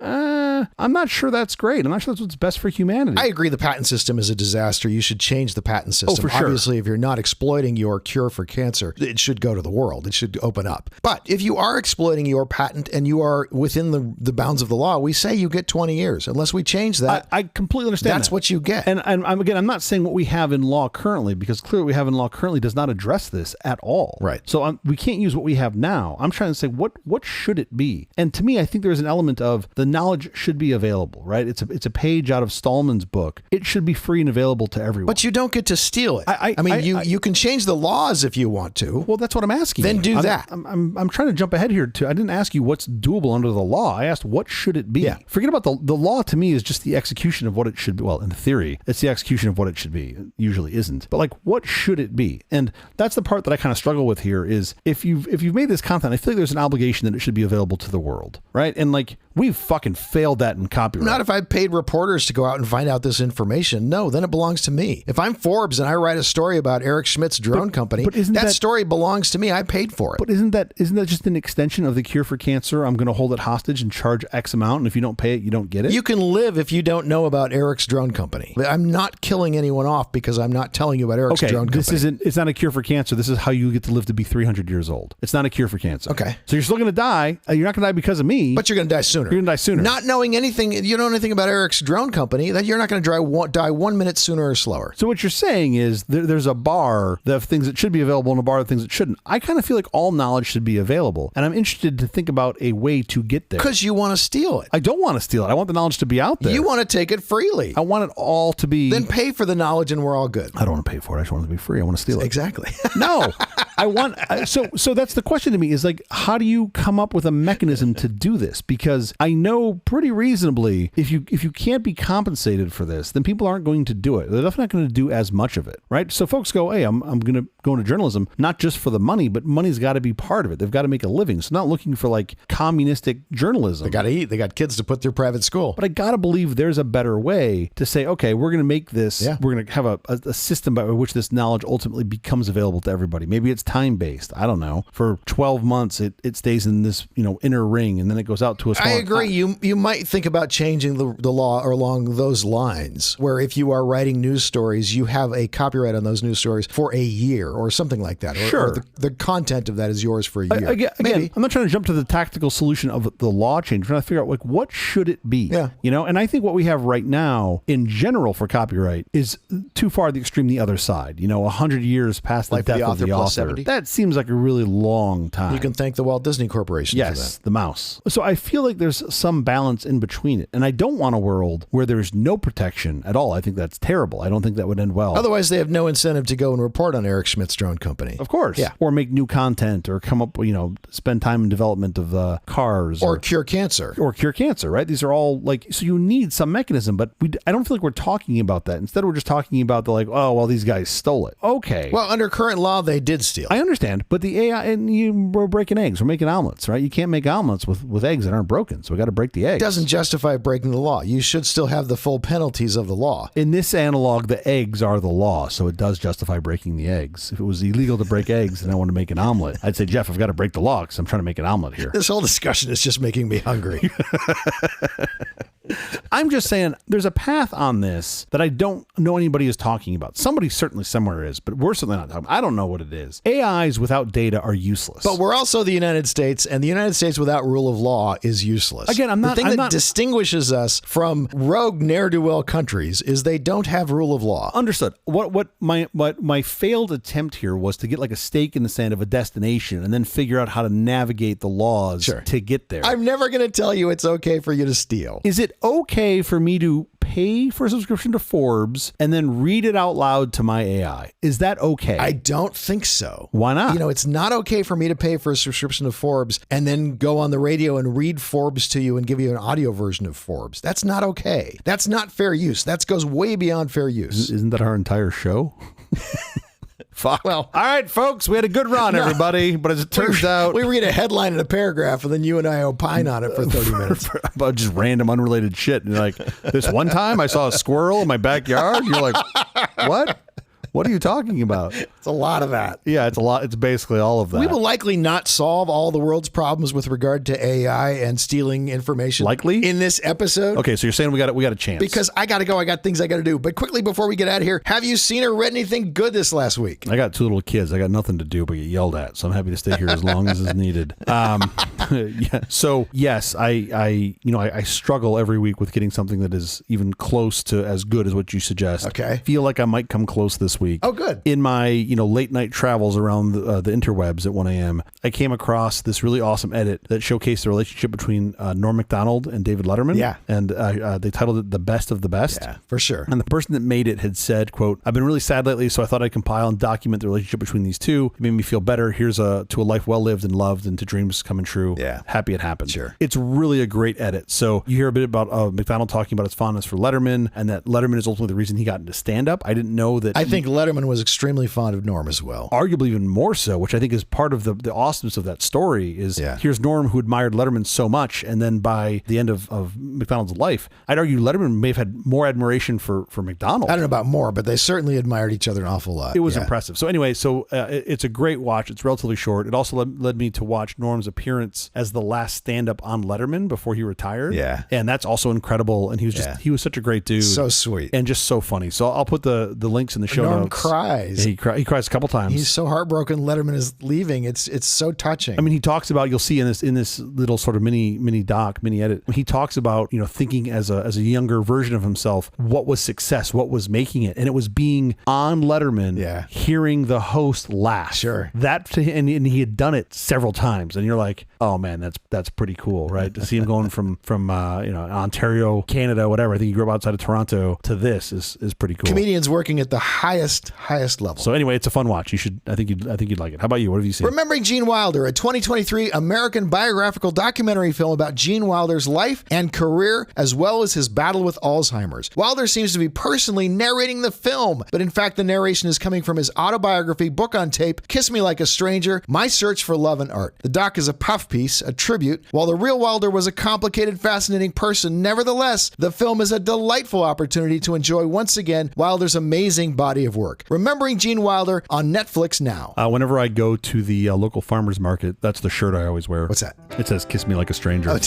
I'm not sure that's great. I'm not sure that's what's best for humanity. I agree the patent system is a disaster. You should change the patent system. Oh, for sure. Obviously, if you're not exploiting your cure for cancer, it should go to the world. It should open up. But if you are exploiting your patent and you are within the bounds of the law, we say you get 20 years. Unless we change that. I completely understand that's that. what you get. And I'm not saying what we have in law currently, because clearly what we have in law currently does not address this at all. Right. So we can't use what we have now. I'm trying to say, what should it be? And to me, I think there's an element of the knowledge should be available, right? It's a page out of Stallman's book. It should be free and available to everyone. But you don't get to steal it. You can change the laws if you want to. Well, that's what I'm asking. Then do that. I'm trying to jump ahead here too. I didn't ask you what's doable under the law. I asked what should it be. Yeah. Forget about the law. To me is just the execution of what it should be. Well, in theory, it's the execution of what it should be. It usually isn't. But like, what should it be? And that's the part that I kind of struggle with here is if you've made this content, I feel like there's an obligation that it should be available to the world, right? And like, we've fucking failed held that in copyright. Not if I paid reporters to go out and find out this information. No, then it belongs to me. If I'm Forbes and I write a story about Eric Schmidt's drone company, that story belongs to me. I paid for it. But isn't that just an extension of the cure for cancer? I'm going to hold it hostage and charge X amount, and if you don't pay it, you don't get it? You can live if you don't know about Eric's drone company. I'm not killing anyone off because I'm not telling you about Eric's drone company. It's not a cure for cancer. This is how you get to live to be 300 years old. It's not a cure for cancer. Okay. So you're still going to die. You're not going to die because of me. But you're going to die sooner. You're going to die sooner. Not knowing anything, you don't know anything about Eric's drone company, that you're not going to die 1 minute sooner or slower. So what you're saying is there's a bar of things that should be available and a bar of things that shouldn't. I kind of feel like all knowledge should be available. And I'm interested to think about a way to get there. Because you want to steal it. I don't want to steal it. I want the knowledge to be out there. You want to take it freely. I want it all to be... Then pay for the knowledge and we're all good. I don't want to pay for it. I just want it to be free. I want to steal it. Exactly. No. I want... So that's the question to me is like, how do you come up with a mechanism to do this? Because I know pretty reasonably if you can't be compensated for this, then people aren't going to do it. They're definitely not going to do as much of it, right? So folks go, hey, I'm going to go into journalism, not just for the money, but money's got to be part of it. They've got to make a living. So not looking for like communistic journalism. They got to eat. They got kids to put through private school. But I got to believe there's a better way to say, okay, we're going to make this, we're going to have a system by which this knowledge ultimately becomes available to everybody. Maybe it's time-based. I don't know. For 12 months, it stays in this, inner ring, and then it goes out to a small... I agree. You might think about changing the law along those lines, where if you are writing news stories, you have a copyright on those news stories for a year or something like that. Sure. Or the content of that is yours for a year. Again, I'm not trying to jump to the tactical solution of the law change. I'm trying to figure out, like, what should it be? Yeah. And I think what we have right now, in general, for copyright is too far the extreme the other side. 100 years past the death of the author. 70? That seems like a really long time. You can thank the Walt Disney Corporation for that. Yes, the mouse. So I feel like there's some balance in between it. And I don't want a world where there's no protection at all. I think that's terrible. I don't think that would end well. Otherwise, they have no incentive to go and report on Eric Schmidt's drone company. Of course. Yeah. Or make new content or come up, spend time in development of cars. Or cure cancer. Or cure cancer, right? These are all so you need some mechanism, but I don't feel like we're talking about that. Instead, we're just talking about these guys stole it. Okay. Well, under current law, they did steal. I understand, but the AI, and we're breaking eggs. We're making omelets, right? You can't make omelets with eggs that aren't broken, so we got to break the eggs. It doesn't justify breaking the law. You should still have the full penalties of the law. In this analog, the eggs are the law, so it does justify breaking the eggs. If it was illegal to break eggs and I want to make an omelet, I'd say, Jeff, I've got to break the law because I'm trying to make an omelet here. This whole discussion is just making me hungry. I'm just saying there's a path on this that I don't know anybody is talking about. Somebody certainly somewhere is, but we're certainly not talking about. I don't know what it is. AIs without data are useless. But we're also the United States, and the United States without rule of law is useless. Again, the thing that distinguishes us from rogue ne'er-do-well countries is they don't have rule of law. Understood. What my failed attempt here was to get like a stake in the sand of a destination and then figure out how to navigate the laws to get there. I'm never going to tell you it's okay for you to steal. Is it okay for me to pay for a subscription to Forbes and then read it out loud to my AI? Is that okay? I don't think so. Why not? It's not okay for me to pay for a subscription to Forbes and then go on the radio and read Forbes to you and give you an audio version of Forbes. That's not okay. That's not fair use. That goes way beyond fair use. Isn't that our entire show? Fuck. Well, all right, folks, we had a good run, everybody. But as it turns out, we read a headline and a paragraph, and then you and I opine on it for 30 minutes about just random, unrelated shit. And you're like, this one time I saw a squirrel in my backyard. You're like, what? What are you talking about? It's a lot of that. Yeah, it's a lot. It's basically all of that. We will likely not solve all the world's problems with regard to AI and stealing information. Likely? In this episode. Okay, so you're saying we got a chance. Because I got to go. I got things I got to do. But quickly, before we get out of here, have you seen or read anything good this last week? I got 2 little kids. I got nothing to do but get yelled at. So I'm happy to stay here as long as is needed. Yeah. So yes, I struggle every week with getting something that is even close to as good as what you suggest. Okay. I feel like I might come close this week. Oh, good. In my late night travels around the interwebs at 1 a.m., I came across this really awesome edit that showcased the relationship between Norm Macdonald and David Letterman. Yeah. And they titled it "The Best of the Best." Yeah, for sure. And the person that made it had said, quote, "I've been really sad lately, so I thought I'd compile and document the relationship between these two. It made me feel better. Here's to a life well lived and loved and to dreams coming true. Yeah. Happy it happened." Sure. It's really a great edit. So you hear a bit about Macdonald talking about his fondness for Letterman and that Letterman is ultimately the reason he got into stand-up. I didn't know that. I think Letterman was extremely fond of Norm as well. Arguably even more so, which I think is part of the awesomeness of that story is here's Norm who admired Letterman so much, and then by the end of Macdonald's life, I'd argue Letterman may have had more admiration for Macdonald. I don't know about more, but they certainly admired each other an awful lot. It was impressive. So anyway, it's a great watch. It's relatively short. It also led me to watch Norm's appearance as the last stand-up on Letterman before he retired. Yeah. And that's also incredible. And he was such a great dude. So sweet. And just so funny. So I'll put the links in the show Norm notes. Cries. Yeah, he cries a couple times. He's so heartbroken Letterman is leaving. It's so touching. I mean, he talks about, you'll see in this little sort of mini edit, he talks about, thinking as a younger version of himself, what was success, what was making it. And it was being on Letterman, hearing the host laugh. Sure. That to him, and he had done it several times. And you're like, oh man, that's pretty cool, right? To see him going from Ontario, Canada, whatever. I think he grew up outside of Toronto to this is pretty cool. Comedians working at the highest level. So anyway, it's a fun watch. I think you'd like it. How about you? What have you seen? Remembering Gene Wilder, a 2023 American biographical documentary film about Gene Wilder's life and career, as well as his battle with Alzheimer's. Wilder seems to be personally narrating the film, but in fact, the narration is coming from his autobiography, book on tape, Kiss Me Like a Stranger, My Search for Love and Art. The doc is a puff piece, a tribute. While the real Wilder was a complicated, fascinating person, nevertheless, the film is a delightful opportunity to enjoy once again Wilder's amazing body of work. Remembering Gene Wilder on Netflix now. Whenever I go to the local farmer's market, that's the shirt I always wear. What's that? It says "Kiss Me Like a Stranger." Oh,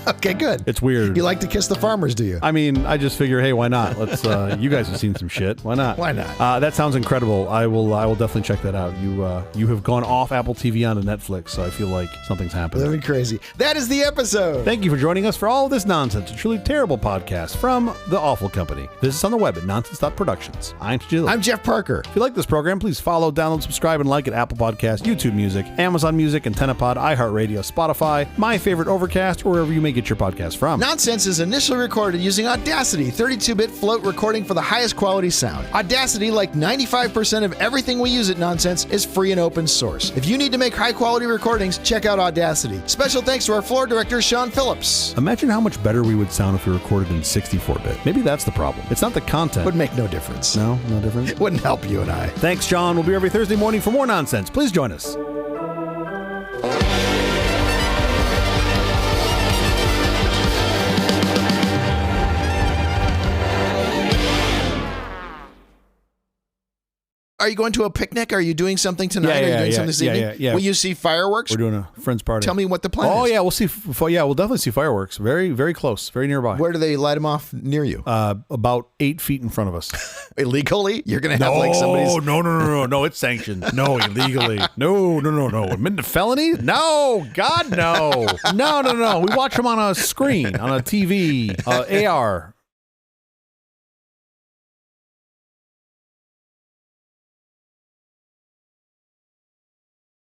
okay, good. It's weird. You like to kiss the farmers, do you? I mean, I just figure, hey, why not? Let's. You guys have seen some shit. Why not? Why not? That sounds incredible. I will definitely check that out. You have gone off Apple TV onto Netflix, so I feel like something's happening. Living crazy. That is the episode. Thank you for joining us for all of this nonsense, a truly terrible podcast from The Awful Company. Visit us on the web at nonsense.productions. I'm Julian. I'm Jeff Parker. If you like this program, please follow, download, subscribe, and like at Apple Podcasts, YouTube Music, Amazon Music, AntennaPod, iHeartRadio, Spotify, My Favorite Overcast, or wherever you may get your podcast from. Nonsense is initially recorded using Audacity, 32-bit float recording for the highest quality sound. Audacity, like 95% of everything we use at Nonsense, is free and open source. If you need to make high-quality recordings, check out Audacity. Special thanks to our floor director, Sean Phillips. Imagine how much better we would sound if we recorded in 64-bit. Maybe that's the problem. It's not the content. Would make no difference. No difference? It wouldn't help you and I. Thanks, John. We'll be here every Thursday morning for more nonsense. Please join us. Are you going to a picnic? Are you doing something tonight? Are you doing something this evening? Yeah. Will you see fireworks? We're doing a friend's party. Tell me what the plan is. Oh, yeah, we'll see. We'll definitely see fireworks. Very, very close. Very nearby. Where do they light them off near you? About 8 feet in front of us. Illegally? You're going to have like somebody's... No, it's sanctioned. No, illegally. No. Admitting to felony? No, God, no. No. We watch them on a screen, on a TV, AR.